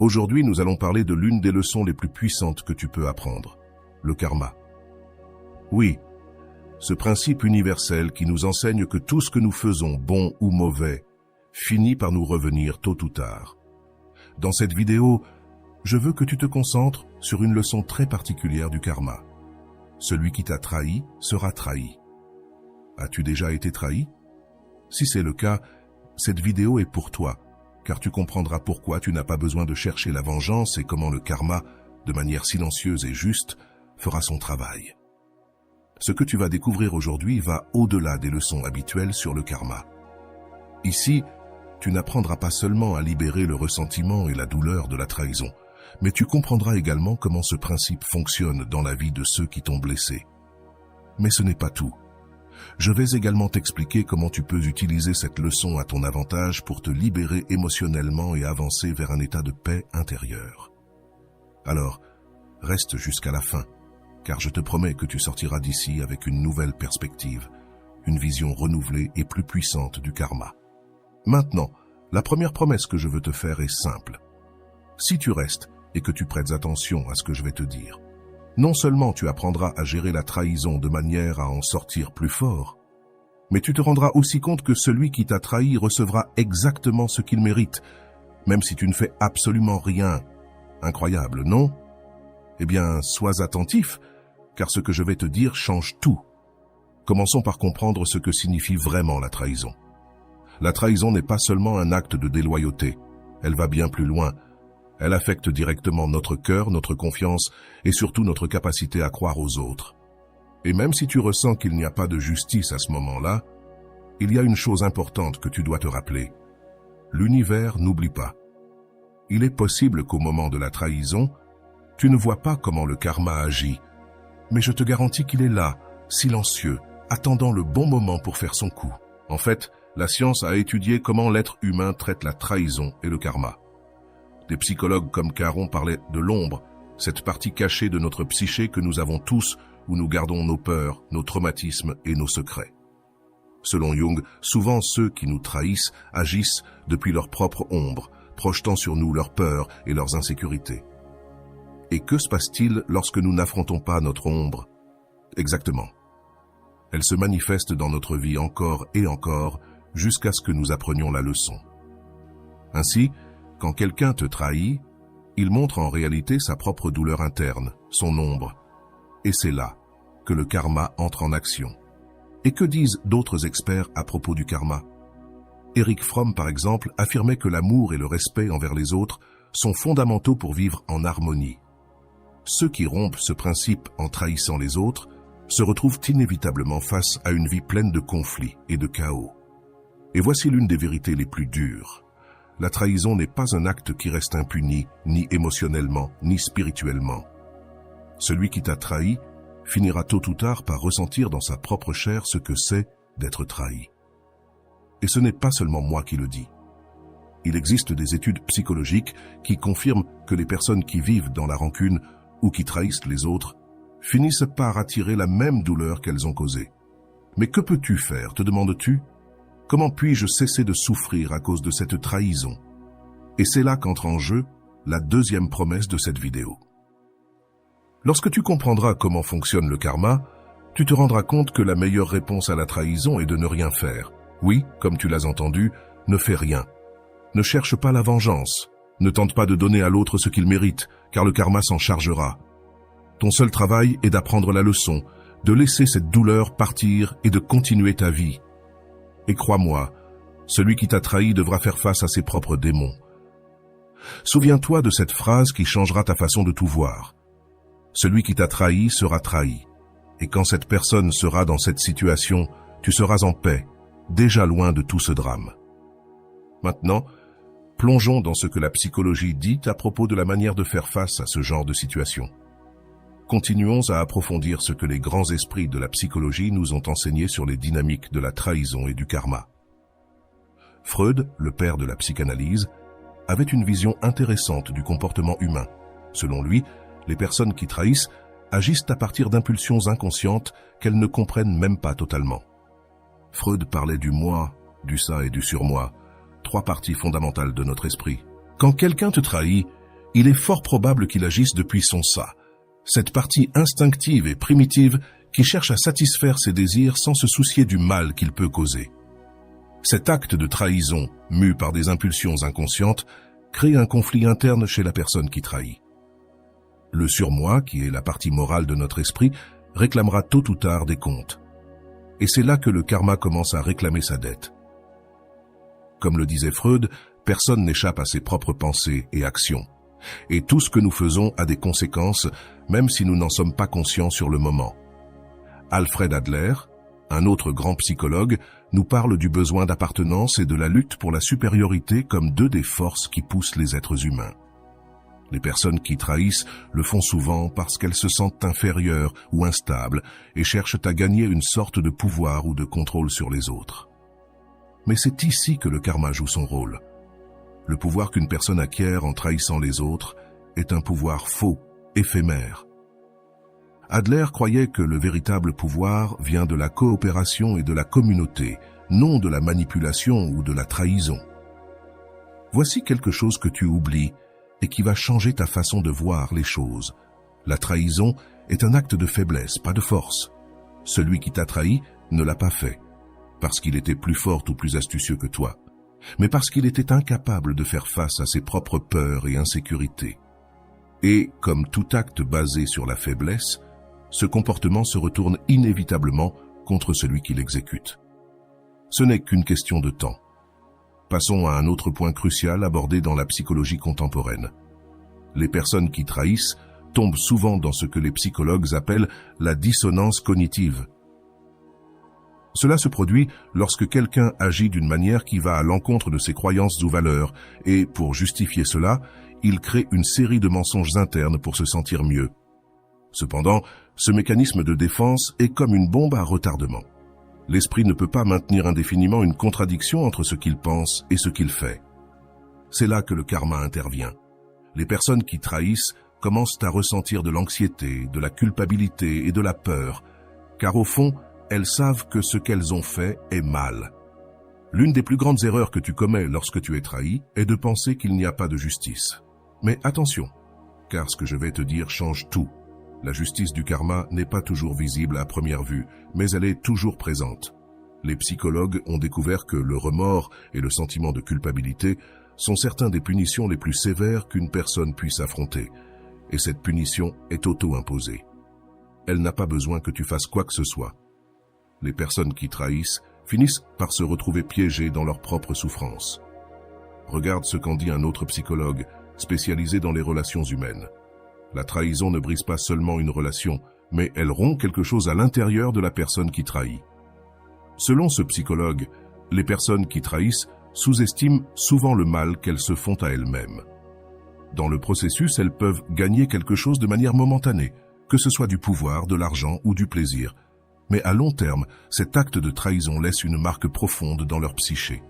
Aujourd'hui, nous allons parler de l'une des leçons les plus puissantes que tu peux apprendre, le karma. Oui, ce principe universel qui nous enseigne que tout ce que nous faisons, bon ou mauvais, finit par nous revenir tôt ou tard. Dans cette vidéo, je veux que tu te concentres sur une leçon très particulière du karma. Celui qui t'a trahi sera trahi. As-tu déjà été trahi? Si c'est le cas, cette vidéo est pour toi, car tu comprendras pourquoi tu n'as pas besoin de chercher la vengeance et comment le karma, de manière silencieuse et juste, fera son travail. Ce que tu vas découvrir aujourd'hui va au-delà des leçons habituelles sur le karma. Ici, tu n'apprendras pas seulement à libérer le ressentiment et la douleur de la trahison, mais tu comprendras également comment ce principe fonctionne dans la vie de ceux qui t'ont blessé. Mais ce n'est pas tout. Je vais également t'expliquer comment tu peux utiliser cette leçon à ton avantage pour te libérer émotionnellement et avancer vers un état de paix intérieure. Alors, reste jusqu'à la fin, car je te promets que tu sortiras d'ici avec une nouvelle perspective, une vision renouvelée et plus puissante du karma. Maintenant, la première promesse que je veux te faire est simple. Si tu restes et que tu prêtes attention à ce que je vais te dire, non seulement tu apprendras à gérer la trahison de manière à en sortir plus fort, mais tu te rendras aussi compte que celui qui t'a trahi recevra exactement ce qu'il mérite, même si tu ne fais absolument rien. Incroyable, non? Eh bien, sois attentif, car ce que je vais te dire change tout. Commençons par comprendre ce que signifie vraiment la trahison. La trahison n'est pas seulement un acte de déloyauté, elle va bien plus loin. Elle affecte directement notre cœur, notre confiance et surtout notre capacité à croire aux autres. Et même si tu ressens qu'il n'y a pas de justice à ce moment-là, il y a une chose importante que tu dois te rappeler. L'univers n'oublie pas. Il est possible qu'au moment de la trahison, tu ne vois pas comment le karma agit, mais je te garantis qu'il est là, silencieux, attendant le bon moment pour faire son coup. En fait, la science a étudié comment l'être humain traite la trahison et le karma. Des psychologues comme Caron parlaient de l'ombre, cette partie cachée de notre psyché que nous avons tous, où nous gardons nos peurs, nos traumatismes et nos secrets. Selon Jung, souvent ceux qui nous trahissent agissent depuis leur propre ombre, projetant sur nous leurs peurs et leurs insécurités. Et que se passe-t-il lorsque nous n'affrontons pas notre ombre? Exactement. Elle se manifeste dans notre vie encore et encore, jusqu'à ce que nous apprenions la leçon. Ainsi, quand quelqu'un te trahit, il montre en réalité sa propre douleur interne, son ombre. Et c'est là que le karma entre en action. Et que disent d'autres experts à propos du karma? Erich Fromm, par exemple, affirmait que l'amour et le respect envers les autres sont fondamentaux pour vivre en harmonie. Ceux qui rompent ce principe en trahissant les autres se retrouvent inévitablement face à une vie pleine de conflits et de chaos. Et voici l'une des vérités les plus dures. La trahison n'est pas un acte qui reste impuni, ni émotionnellement, ni spirituellement. Celui qui t'a trahi finira tôt ou tard par ressentir dans sa propre chair ce que c'est d'être trahi. Et ce n'est pas seulement moi qui le dis. Il existe des études psychologiques qui confirment que les personnes qui vivent dans la rancune ou qui trahissent les autres finissent par attirer la même douleur qu'elles ont causée. Mais que peux-tu faire, te demandes-tu? Comment puis-je cesser de souffrir à cause de cette trahison? Et c'est là qu'entre en jeu la deuxième promesse de cette vidéo. Lorsque tu comprendras comment fonctionne le karma, tu te rendras compte que la meilleure réponse à la trahison est de ne rien faire. Oui, comme tu l'as entendu, ne fais rien. Ne cherche pas la vengeance. Ne tente pas de donner à l'autre ce qu'il mérite, car le karma s'en chargera. Ton seul travail est d'apprendre la leçon, de laisser cette douleur partir et de continuer ta vie. Et crois-moi, celui qui t'a trahi devra faire face à ses propres démons. Souviens-toi de cette phrase qui changera ta façon de tout voir. Celui qui t'a trahi sera trahi. Et quand cette personne sera dans cette situation, tu seras en paix, déjà loin de tout ce drame. Maintenant, plongeons dans ce que la psychologie dit à propos de la manière de faire face à ce genre de situation. Continuons à approfondir ce que les grands esprits de la psychologie nous ont enseigné sur les dynamiques de la trahison et du karma. Freud, le père de la psychanalyse, avait une vision intéressante du comportement humain. Selon lui, les personnes qui trahissent agissent à partir d'impulsions inconscientes qu'elles ne comprennent même pas totalement. Freud parlait du moi, du ça et du surmoi, trois parties fondamentales de notre esprit. Quand quelqu'un te trahit, il est fort probable qu'il agisse depuis son ça, cette partie instinctive et primitive qui cherche à satisfaire ses désirs sans se soucier du mal qu'il peut causer. Cet acte de trahison, mu par des impulsions inconscientes, crée un conflit interne chez la personne qui trahit. Le surmoi, qui est la partie morale de notre esprit, réclamera tôt ou tard des comptes. Et c'est là que le karma commence à réclamer sa dette. Comme le disait Freud, personne n'échappe à ses propres pensées et actions. Et tout ce que nous faisons a des conséquences, même si nous n'en sommes pas conscients sur le moment. Alfred Adler, un autre grand psychologue, nous parle du besoin d'appartenance et de la lutte pour la supériorité comme deux des forces qui poussent les êtres humains. Les personnes qui trahissent le font souvent parce qu'elles se sentent inférieures ou instables et cherchent à gagner une sorte de pouvoir ou de contrôle sur les autres. Mais c'est ici que le karma joue son rôle. Le pouvoir qu'une personne acquiert en trahissant les autres est un pouvoir faux, éphémère. Adler croyait que le véritable pouvoir vient de la coopération et de la communauté, non de la manipulation ou de la trahison. Voici quelque chose que tu oublies et qui va changer ta façon de voir les choses. La trahison est un acte de faiblesse, pas de force. Celui qui t'a trahi ne l'a pas fait, parce qu'il était plus fort ou plus astucieux que toi, mais parce qu'il était incapable de faire face à ses propres peurs et insécurités. Et, comme tout acte basé sur la faiblesse, ce comportement se retourne inévitablement contre celui qui l'exécute. Ce n'est qu'une question de temps. Passons à un autre point crucial abordé dans la psychologie contemporaine. Les personnes qui trahissent tombent souvent dans ce que les psychologues appellent la dissonance cognitive. Cela se produit lorsque quelqu'un agit d'une manière qui va à l'encontre de ses croyances ou valeurs, et pour justifier cela, il crée une série de mensonges internes pour se sentir mieux. Cependant, ce mécanisme de défense est comme une bombe à retardement. L'esprit ne peut pas maintenir indéfiniment une contradiction entre ce qu'il pense et ce qu'il fait. C'est là que le karma intervient. Les personnes qui trahissent commencent à ressentir de l'anxiété, de la culpabilité et de la peur, car au fond, elles savent que ce qu'elles ont fait est mal. L'une des plus grandes erreurs que tu commets lorsque tu es trahi est de penser qu'il n'y a pas de justice. Mais attention, car ce que je vais te dire change tout. La justice du karma n'est pas toujours visible à première vue, mais elle est toujours présente. Les psychologues ont découvert que le remords et le sentiment de culpabilité sont certains des punitions les plus sévères qu'une personne puisse affronter, et cette punition est auto-imposée. Elle n'a pas besoin que tu fasses quoi que ce soit. Les personnes qui trahissent finissent par se retrouver piégées dans leur propre souffrance. Regarde ce qu'en dit un autre psychologue spécialisé dans les relations humaines. La trahison ne brise pas seulement une relation, mais elle rompt quelque chose à l'intérieur de la personne qui trahit. Selon ce psychologue, les personnes qui trahissent sous-estiment souvent le mal qu'elles se font à elles-mêmes. Dans le processus, elles peuvent gagner quelque chose de manière momentanée, que ce soit du pouvoir, de l'argent ou du plaisir. Mais à long terme, cet acte de trahison laisse une marque profonde dans leur psyché.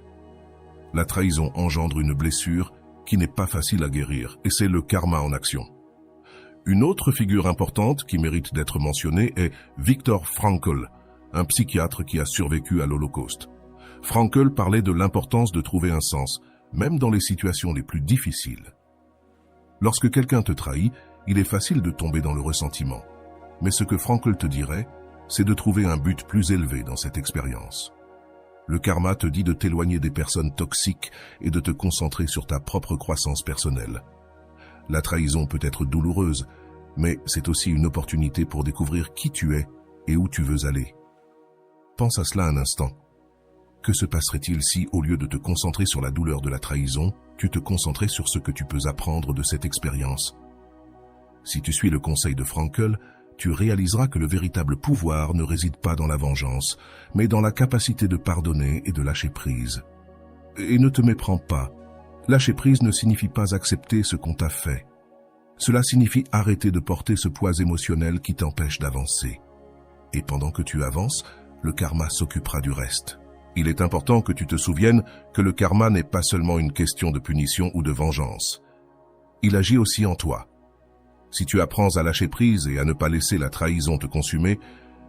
La trahison engendre une blessure qui n'est pas facile à guérir, et c'est le karma en action. Une autre figure importante qui mérite d'être mentionnée est Viktor Frankl, un psychiatre qui a survécu à l'Holocauste. Frankl parlait de l'importance de trouver un sens, même dans les situations les plus difficiles. Lorsque quelqu'un te trahit, il est facile de tomber dans le ressentiment. Mais ce que Frankl te dirait, c'est de trouver un but plus élevé dans cette expérience. Le karma te dit de t'éloigner des personnes toxiques et de te concentrer sur ta propre croissance personnelle. La trahison peut être douloureuse, mais c'est aussi une opportunité pour découvrir qui tu es et où tu veux aller. Pense à cela un instant. Que se passerait-il si, au lieu de te concentrer sur la douleur de la trahison, tu te concentrais sur ce que tu peux apprendre de cette expérience? Si tu suis le conseil de Frankl, tu réaliseras que le véritable pouvoir ne réside pas dans la vengeance, mais dans la capacité de pardonner et de lâcher prise. Et ne te méprends pas. Lâcher prise ne signifie pas accepter ce qu'on t'a fait. Cela signifie arrêter de porter ce poids émotionnel qui t'empêche d'avancer. Et pendant que tu avances, le karma s'occupera du reste. Il est important que tu te souviennes que le karma n'est pas seulement une question de punition ou de vengeance. Il agit aussi en toi. Si tu apprends à lâcher prise et à ne pas laisser la trahison te consumer,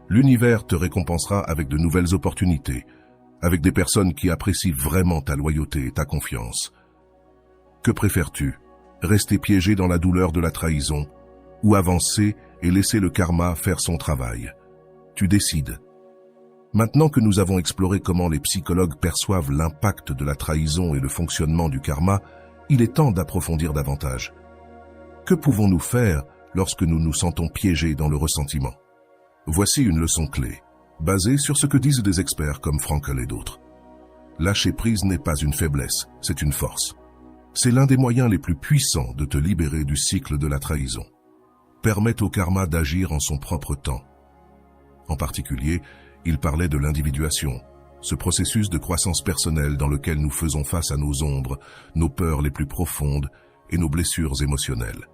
l'univers te récompensera avec de nouvelles opportunités, avec des personnes qui apprécient vraiment ta loyauté et ta confiance. Que préfères-tu? rester piégé dans la douleur de la trahison, ou avancer et laisser le karma faire son travail. Tu décides. Maintenant que nous avons exploré comment les psychologues perçoivent l'impact de la trahison et le fonctionnement du karma, il est temps d'approfondir davantage. Que pouvons-nous faire lorsque nous nous sentons piégés dans le ressentiment? Voici une leçon clé, basée sur ce que disent des experts comme Frankl et d'autres. Lâcher prise n'est pas une faiblesse, c'est une force. C'est l'un des moyens les plus puissants de te libérer du cycle de la trahison. Permettre au karma d'agir en son propre temps. En particulier, il parlait de l'individuation, ce processus de croissance personnelle dans lequel nous faisons face à nos ombres, nos peurs les plus profondes et nos blessures émotionnelles.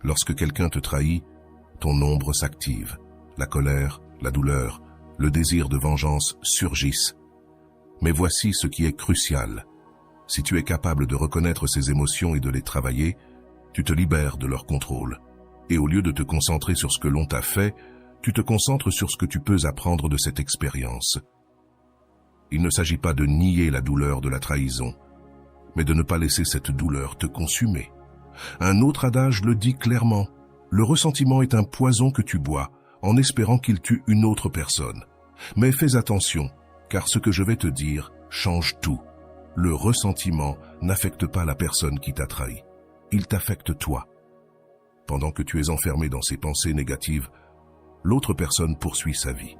Lorsque quelqu'un te trahit, ton ombre s'active. La colère, la douleur, le désir de vengeance surgissent. Mais voici ce qui est crucial. Si tu es capable de reconnaître ces émotions et de les travailler, tu te libères de leur contrôle. Et au lieu de te concentrer sur ce que l'on t'a fait, tu te concentres sur ce que tu peux apprendre de cette expérience. Il ne s'agit pas de nier la douleur de la trahison, mais de ne pas laisser cette douleur te consumer. Un autre adage le dit clairement, le ressentiment est un poison que tu bois, en espérant qu'il tue une autre personne. Mais fais attention, car ce que je vais te dire change tout. Le ressentiment n'affecte pas la personne qui t'a trahi. Il t'affecte toi. Pendant que tu es enfermé dans ces pensées négatives, l'autre personne poursuit sa vie.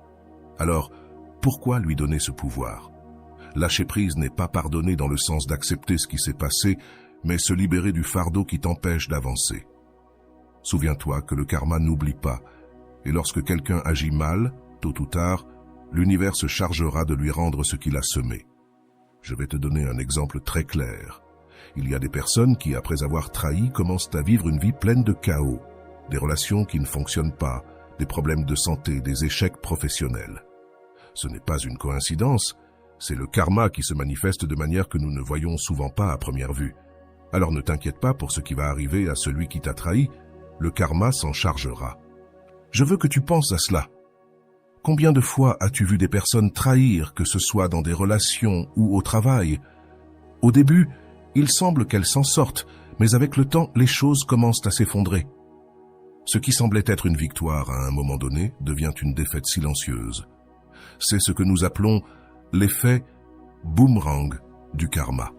Alors, pourquoi lui donner ce pouvoir? Lâcher prise n'est pas pardonner dans le sens d'accepter ce qui s'est passé, mais se libérer du fardeau qui t'empêche d'avancer. Souviens-toi que le karma n'oublie pas, et lorsque quelqu'un agit mal, tôt ou tard, l'univers se chargera de lui rendre ce qu'il a semé. Je vais te donner un exemple très clair. Il y a des personnes qui, après avoir trahi, commencent à vivre une vie pleine de chaos, des relations qui ne fonctionnent pas, des problèmes de santé, des échecs professionnels. Ce n'est pas une coïncidence, c'est le karma qui se manifeste de manière que nous ne voyons souvent pas à première vue. Alors ne t'inquiète pas pour ce qui va arriver à celui qui t'a trahi, le karma s'en chargera. Je veux que tu penses à cela. Combien de fois as-tu vu des personnes trahir, que ce soit dans des relations ou au travail? Au début, il semble qu'elles s'en sortent, mais avec le temps, les choses commencent à s'effondrer. Ce qui semblait être une victoire à un moment donné devient une défaite silencieuse. C'est ce que nous appelons l'effet boomerang du karma.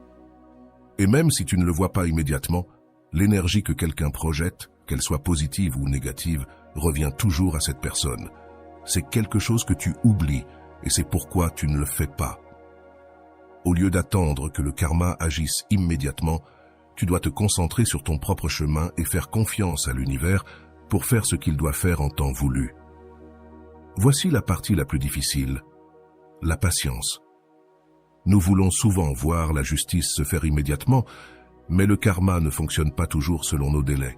Et même si tu ne le vois pas immédiatement, l'énergie que quelqu'un projette, qu'elle soit positive ou négative, revient toujours à cette personne. C'est quelque chose que tu oublies et c'est pourquoi tu ne le fais pas. Au lieu d'attendre que le karma agisse immédiatement, tu dois te concentrer sur ton propre chemin et faire confiance à l'univers pour faire ce qu'il doit faire en temps voulu. Voici la partie la plus difficile, la patience. Nous voulons souvent voir la justice se faire immédiatement, mais le karma ne fonctionne pas toujours selon nos délais.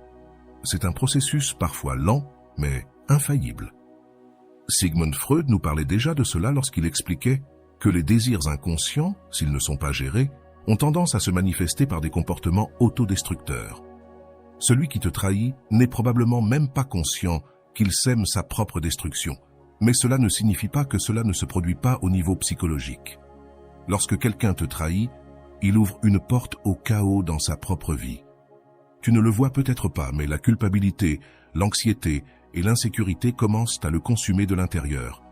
C'est un processus parfois lent, mais infaillible. Sigmund Freud nous parlait déjà de cela lorsqu'il expliquait que les désirs inconscients, s'ils ne sont pas gérés, ont tendance à se manifester par des comportements autodestructeurs. Celui qui te trahit n'est probablement même pas conscient qu'il sème sa propre destruction, mais cela ne signifie pas que cela ne se produit pas au niveau psychologique. Lorsque quelqu'un te trahit, il ouvre une porte au chaos dans sa propre vie. Tu ne le vois peut-être pas, mais la culpabilité, l'anxiété et l'insécurité commencent à le consumer de l'intérieur.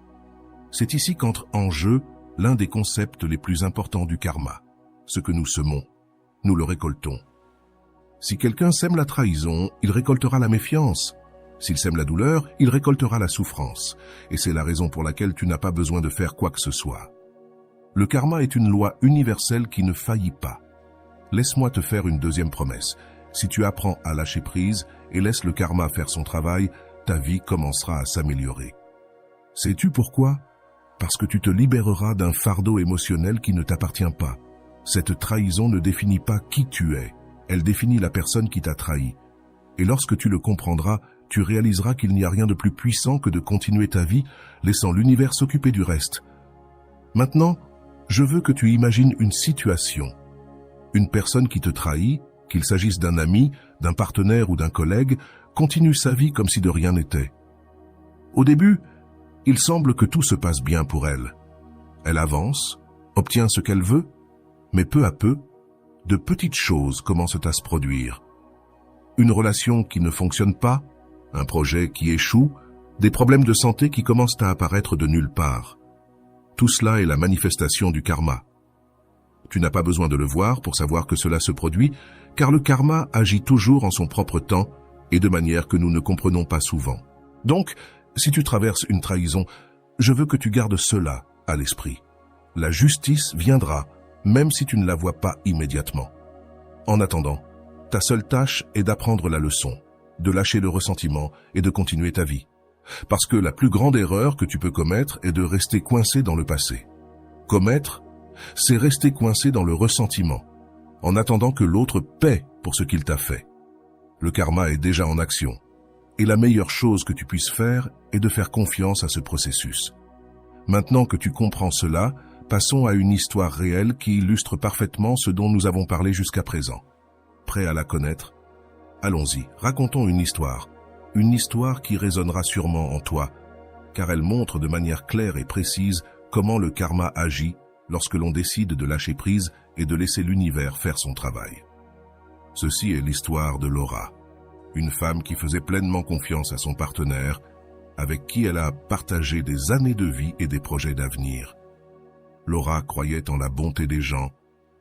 C'est ici qu'entre en jeu l'un des concepts les plus importants du karma. Ce que nous semons, nous le récoltons. Si quelqu'un sème la trahison, il récoltera la méfiance. S'il sème la douleur, il récoltera la souffrance. Et c'est la raison pour laquelle tu n'as pas besoin de faire quoi que ce soit. Le karma est une loi universelle qui ne faillit pas. Laisse-moi te faire une deuxième promesse. Si tu apprends à lâcher prise et laisses le karma faire son travail, ta vie commencera à s'améliorer. Sais-tu pourquoi? Parce que tu te libéreras d'un fardeau émotionnel qui ne t'appartient pas. Cette trahison ne définit pas qui tu es, elle définit la personne qui t'a trahi. Et lorsque tu le comprendras, tu réaliseras qu'il n'y a rien de plus puissant que de continuer ta vie, laissant l'univers s'occuper du reste. Maintenant, je veux que tu imagines une situation. Une personne qui te trahit, qu'il s'agisse d'un ami, d'un partenaire ou d'un collègue, continue sa vie comme si de rien n'était. Au début, il semble que tout se passe bien pour elle. Elle avance, obtient ce qu'elle veut, mais peu à peu, de petites choses commencent à se produire. Une relation qui ne fonctionne pas, un projet qui échoue, des problèmes de santé qui commencent à apparaître de nulle part. Tout cela est la manifestation du karma. Tu n'as pas besoin de le voir pour savoir que cela se produit, car le karma agit toujours en son propre temps et de manière que nous ne comprenons pas souvent. Donc, si tu traverses une trahison, je veux que tu gardes cela à l'esprit. La justice viendra, même si tu ne la vois pas immédiatement. En attendant, ta seule tâche est d'apprendre la leçon, de lâcher le ressentiment et de continuer ta vie. Parce que la plus grande erreur que tu peux commettre est de rester coincé dans le passé. Commettre, c'est rester coincé dans le ressentiment, en attendant que l'autre paie pour ce qu'il t'a fait. Le karma est déjà en action, et la meilleure chose que tu puisses faire est de faire confiance à ce processus. Maintenant que tu comprends cela, passons à une histoire réelle qui illustre parfaitement ce dont nous avons parlé jusqu'à présent. Prêt à la connaître? Allons-y, racontons une histoire qui résonnera sûrement en toi, car elle montre de manière claire et précise comment le karma agit lorsque l'on décide de lâcher prise et de laisser l'univers faire son travail. Ceci est l'histoire de Laura, une femme qui faisait pleinement confiance à son partenaire, avec qui elle a partagé des années de vie et des projets d'avenir. Laura croyait en la bonté des gens,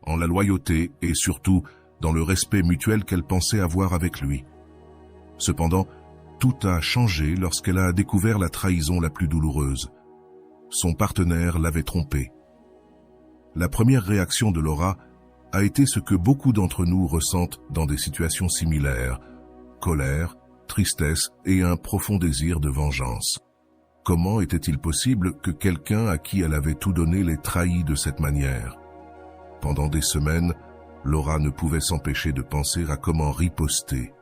en la loyauté et surtout dans le respect mutuel qu'elle pensait avoir avec lui. Cependant, tout a changé lorsqu'elle a découvert la trahison la plus douloureuse. Son partenaire l'avait trompée. La première réaction de Laura a été ce que beaucoup d'entre nous ressentent dans des situations similaires: colère, tristesse et un profond désir de vengeance. Comment était-il possible que quelqu'un à qui elle avait tout donné l'ait trahi de cette manière? Pendant des semaines, Laura ne pouvait s'empêcher de penser à comment riposter,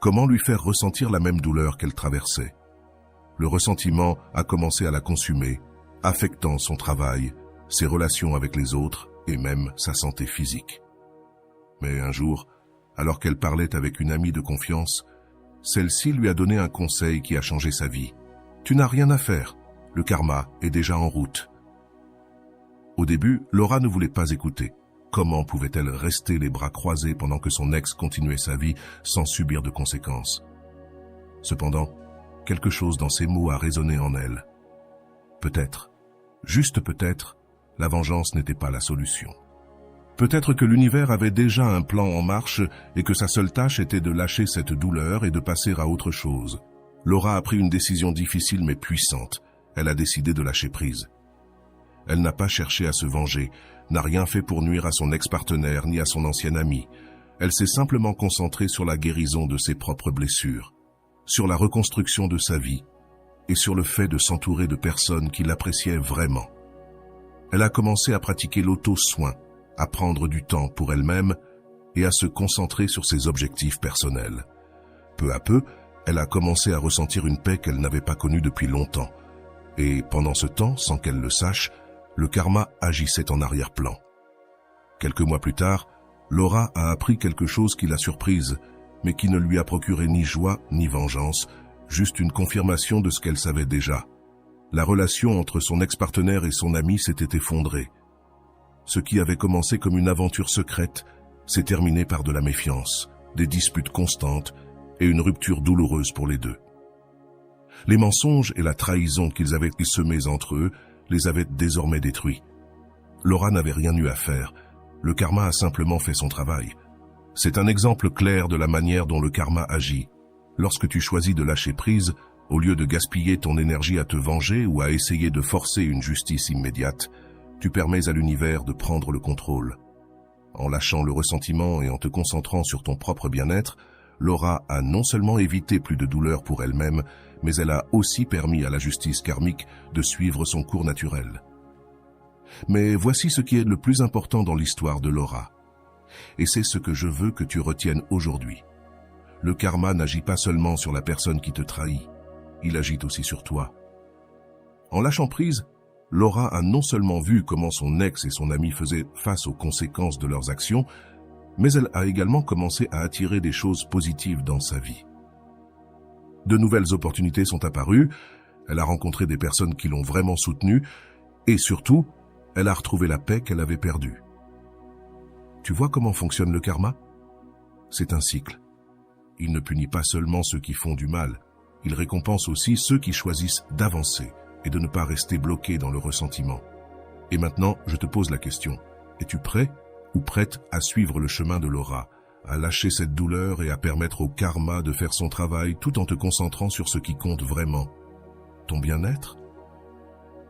comment lui faire ressentir la même douleur qu'elle traversait. Le ressentiment a commencé à la consumer, affectant son travail, ses relations avec les autres et même sa santé physique. Mais un jour, alors qu'elle parlait avec une amie de confiance, celle-ci lui a donné un conseil qui a changé sa vie. « Tu n'as rien à faire, le karma est déjà en route. » Au début, Laura ne voulait pas écouter. Comment pouvait-elle rester les bras croisés pendant que son ex continuait sa vie sans subir de conséquences? Cependant, quelque chose dans ces mots a résonné en elle. Peut-être, juste peut-être, la vengeance n'était pas la solution. Peut-être que l'univers avait déjà un plan en marche et que sa seule tâche était de lâcher cette douleur et de passer à autre chose. Laura a pris une décision difficile mais puissante. Elle a décidé de lâcher prise. Elle n'a pas cherché à se venger, n'a rien fait pour nuire à son ex-partenaire ni à son ancien ami. Elle s'est simplement concentrée sur la guérison de ses propres blessures, sur la reconstruction de sa vie et sur le fait de s'entourer de personnes qui l'appréciaient vraiment. Elle a commencé à pratiquer l'auto-soin, à prendre du temps pour elle-même et à se concentrer sur ses objectifs personnels. Peu à peu, elle a commencé à ressentir une paix qu'elle n'avait pas connue depuis longtemps. Et pendant ce temps, sans qu'elle le sache, le karma agissait en arrière-plan. Quelques mois plus tard, Laura a appris quelque chose qui l'a surprise, mais qui ne lui a procuré ni joie ni vengeance, juste une confirmation de ce qu'elle savait déjà. La relation entre son ex-partenaire et son ami s'était effondrée. Ce qui avait commencé comme une aventure secrète s'est terminé par de la méfiance, des disputes constantes et une rupture douloureuse pour les deux. Les mensonges et la trahison qu'ils avaient semés entre eux les avaient désormais détruits. Laura n'avait rien eu à faire. Le karma a simplement fait son travail. C'est un exemple clair de la manière dont le karma agit. Lorsque tu choisis de lâcher prise, au lieu de gaspiller ton énergie à te venger ou à essayer de forcer une justice immédiate, tu permets à l'univers de prendre le contrôle. En lâchant le ressentiment et en te concentrant sur ton propre bien-être, Laura a non seulement évité plus de douleur pour elle-même, mais elle a aussi permis à la justice karmique de suivre son cours naturel. Mais voici ce qui est le plus important dans l'histoire de Laura. Et c'est ce que je veux que tu retiennes aujourd'hui. Le karma n'agit pas seulement sur la personne qui te trahit, il agit aussi sur toi. En lâchant prise, Laura a non seulement vu comment son ex et son ami faisaient face aux conséquences de leurs actions, mais elle a également commencé à attirer des choses positives dans sa vie. De nouvelles opportunités sont apparues, elle a rencontré des personnes qui l'ont vraiment soutenue, et surtout, elle a retrouvé la paix qu'elle avait perdue. Tu vois comment fonctionne le karma? C'est un cycle. Il ne punit pas seulement ceux qui font du mal, il récompense aussi ceux qui choisissent d'avancer et de ne pas rester bloqués dans le ressentiment. Et maintenant, je te pose la question. Es-tu prêt ou prête à suivre le chemin de Laura, à lâcher cette douleur et à permettre au karma de faire son travail tout en te concentrant sur ce qui compte vraiment, ton bien-être?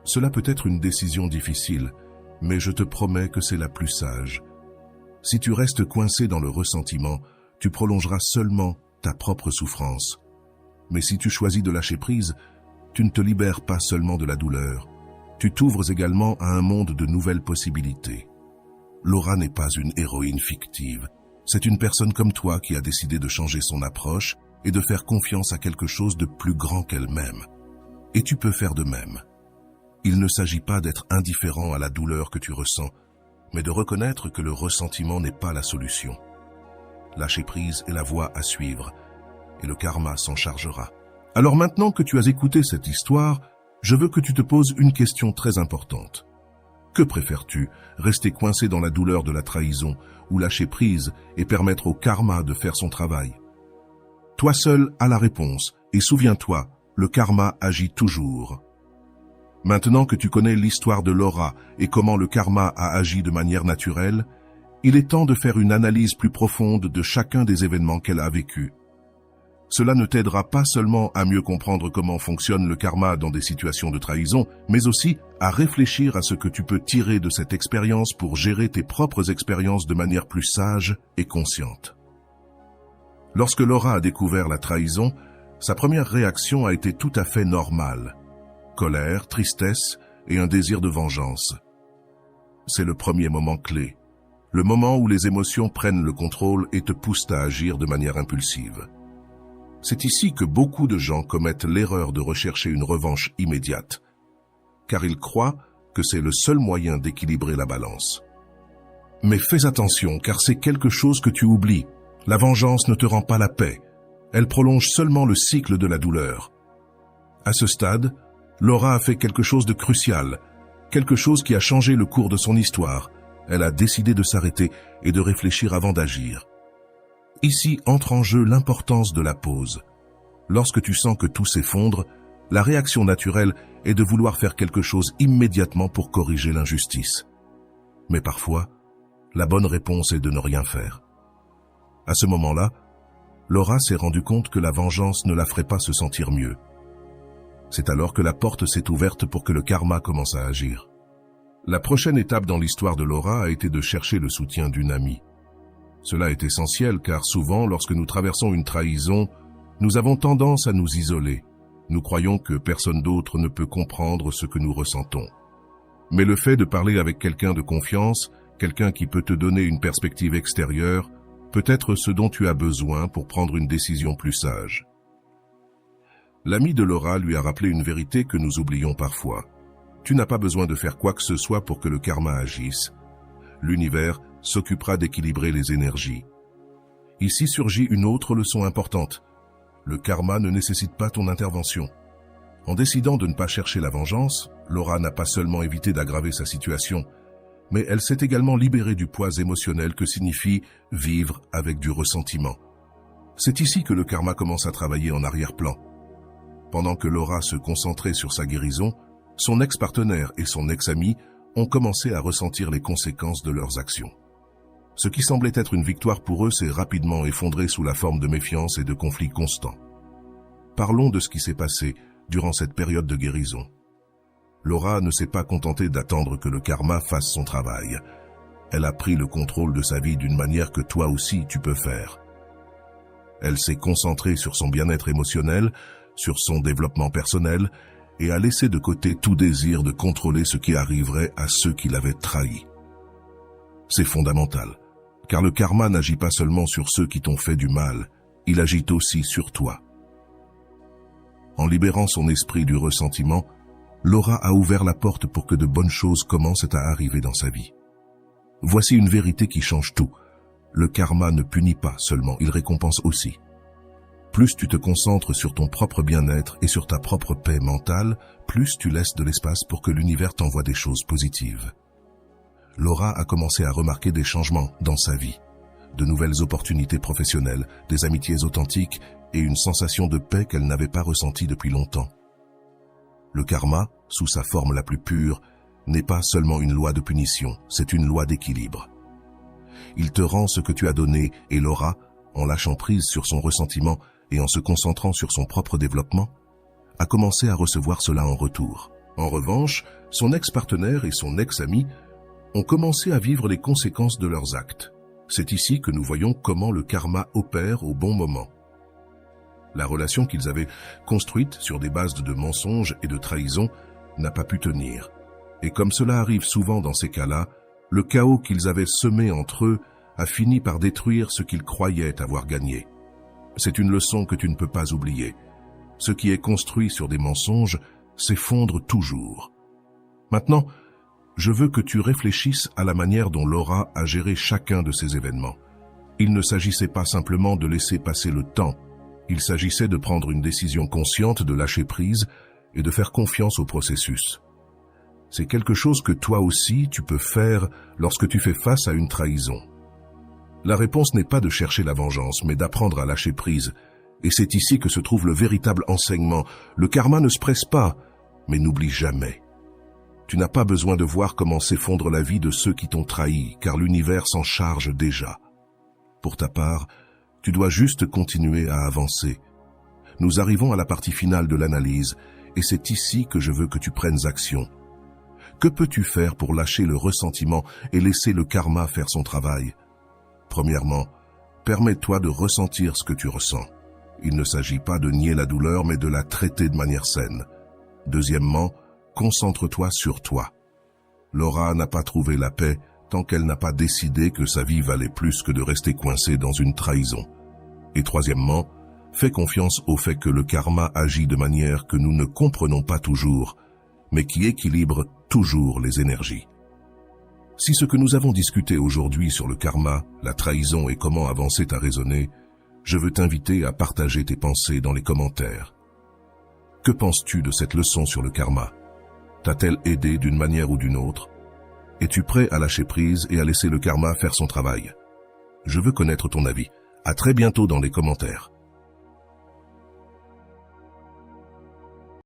Cela peut être une décision difficile, mais je te promets que c'est la plus sage. Si tu restes coincé dans le ressentiment, tu prolongeras seulement ta propre souffrance. Mais si tu choisis de lâcher prise, tu ne te libères pas seulement de la douleur, tu t'ouvres également à un monde de nouvelles possibilités. Laura n'est pas une héroïne fictive, c'est une personne comme toi qui a décidé de changer son approche et de faire confiance à quelque chose de plus grand qu'elle-même. Et tu peux faire de même. Il ne s'agit pas d'être indifférent à la douleur que tu ressens, mais de reconnaître que le ressentiment n'est pas la solution. Lâcher prise est la voie à suivre, et le karma s'en chargera. Alors maintenant que tu as écouté cette histoire, je veux que tu te poses une question très importante. Que préfères-tu, rester coincé dans la douleur de la trahison ou lâcher prise et permettre au karma de faire son travail? Toi seul as la réponse, et souviens-toi, le karma agit toujours. Maintenant que tu connais l'histoire de Laura et comment le karma a agi de manière naturelle, il est temps de faire une analyse plus profonde de chacun des événements qu'elle a vécus. Cela ne t'aidera pas seulement à mieux comprendre comment fonctionne le karma dans des situations de trahison, mais aussi à réfléchir à ce que tu peux tirer de cette expérience pour gérer tes propres expériences de manière plus sage et consciente. Lorsque Laura a découvert la trahison, sa première réaction a été tout à fait normale. Colère, tristesse et un désir de vengeance. C'est le premier moment clé, le moment où les émotions prennent le contrôle et te poussent à agir de manière impulsive. C'est ici que beaucoup de gens commettent l'erreur de rechercher une revanche immédiate, car ils croient que c'est le seul moyen d'équilibrer la balance. Mais fais attention, car c'est quelque chose que tu oublies. La vengeance ne te rend pas la paix, elle prolonge seulement le cycle de la douleur. À ce stade, Laura a fait quelque chose de crucial, quelque chose qui a changé le cours de son histoire. Elle a décidé de s'arrêter et de réfléchir avant d'agir. Ici entre en jeu l'importance de la pause. Lorsque tu sens que tout s'effondre, la réaction naturelle est de vouloir faire quelque chose immédiatement pour corriger l'injustice. Mais parfois, la bonne réponse est de ne rien faire. À ce moment-là, Laura s'est rendue compte que la vengeance ne la ferait pas se sentir mieux. C'est alors que la porte s'est ouverte pour que le karma commence à agir. La prochaine étape dans l'histoire de Laura a été de chercher le soutien d'une amie. Cela est essentiel car souvent, lorsque nous traversons une trahison, nous avons tendance à nous isoler. Nous croyons que personne d'autre ne peut comprendre ce que nous ressentons. Mais le fait de parler avec quelqu'un de confiance, quelqu'un qui peut te donner une perspective extérieure, peut être ce dont tu as besoin pour prendre une décision plus sage. L'ami de Laura lui a rappelé une vérité que nous oublions parfois. Tu n'as pas besoin de faire quoi que ce soit pour que le karma agisse. L'univers s'occupera d'équilibrer les énergies. Ici surgit une autre leçon importante. Le karma ne nécessite pas ton intervention. En décidant de ne pas chercher la vengeance, Laura n'a pas seulement évité d'aggraver sa situation, mais elle s'est également libérée du poids émotionnel que signifie vivre avec du ressentiment. C'est ici que le karma commence à travailler en arrière-plan. Pendant que Laura se concentrait sur sa guérison, son ex-partenaire et son ex-ami ont commencé à ressentir les conséquences de leurs actions. Ce qui semblait être une victoire pour eux s'est rapidement effondré sous la forme de méfiance et de conflits constants. Parlons de ce qui s'est passé durant cette période de guérison. Laura ne s'est pas contentée d'attendre que le karma fasse son travail. Elle a pris le contrôle de sa vie d'une manière que toi aussi tu peux faire. Elle s'est concentrée sur son bien-être émotionnel, sur son développement personnel, et a laissé de côté tout désir de contrôler ce qui arriverait à ceux qui l'avaient trahi. C'est fondamental, car le karma n'agit pas seulement sur ceux qui t'ont fait du mal, il agit aussi sur toi. En libérant son esprit du ressentiment, Laura a ouvert la porte pour que de bonnes choses commencent à arriver dans sa vie. Voici une vérité qui change tout. Le karma ne punit pas seulement, il récompense aussi. Plus tu te concentres sur ton propre bien-être et sur ta propre paix mentale, plus tu laisses de l'espace pour que l'univers t'envoie des choses positives. Laura a commencé à remarquer des changements dans sa vie. de nouvelles opportunités professionnelles, des amitiés authentiques et une sensation de paix qu'elle n'avait pas ressentie depuis longtemps. Le karma, sous sa forme la plus pure, n'est pas seulement une loi de punition, c'est une loi d'équilibre. Il te rend ce que tu as donné et Laura, en lâchant prise sur son ressentiment et en se concentrant sur son propre développement, a commencé à recevoir cela en retour. En revanche, son ex-partenaire et son ex-ami ont commencé à vivre les conséquences de leurs actes. C'est ici que nous voyons comment le karma opère au bon moment. La relation qu'ils avaient construite sur des bases de mensonges et de trahison n'a pas pu tenir. Et comme cela arrive souvent dans ces cas-là, le chaos qu'ils avaient semé entre eux a fini par détruire ce qu'ils croyaient avoir gagné. C'est une leçon que tu ne peux pas oublier. Ce qui est construit sur des mensonges s'effondre toujours. Maintenant, je veux que tu réfléchisses à la manière dont Laura a géré chacun de ces événements. Il ne s'agissait pas simplement de laisser passer le temps, il s'agissait de prendre une décision consciente, de lâcher prise et de faire confiance au processus. C'est quelque chose que toi aussi tu peux faire lorsque tu fais face à une trahison. La réponse n'est pas de chercher la vengeance, mais d'apprendre à lâcher prise. Et c'est ici que se trouve le véritable enseignement. Le karma ne se presse pas, mais n'oublie jamais. Tu n'as pas besoin de voir comment s'effondre la vie de ceux qui t'ont trahi, car l'univers s'en charge déjà. Pour ta part, tu dois juste continuer à avancer. Nous arrivons à la partie finale de l'analyse, et c'est ici que je veux que tu prennes action. Que peux-tu faire pour lâcher le ressentiment et laisser le karma faire son travail? Premièrement, permets-toi de ressentir ce que tu ressens. Il ne s'agit pas de nier la douleur, mais de la traiter de manière saine. Deuxièmement, concentre-toi sur toi. Laura n'a pas trouvé la paix tant qu'elle n'a pas décidé que sa vie valait plus que de rester coincée dans une trahison. Et troisièmement, fais confiance au fait que le karma agit de manière que nous ne comprenons pas toujours, mais qui équilibre toujours les énergies. Si ce que nous avons discuté aujourd'hui sur le karma, la trahison et comment avancer t'a résonné, je veux t'inviter à partager tes pensées dans les commentaires. Que penses-tu de cette leçon sur le karma? T'a-t-elle aidé d'une manière ou d'une autre? Es-tu prêt à lâcher prise et à laisser le karma faire son travail? Je veux connaître ton avis. À très bientôt dans les commentaires.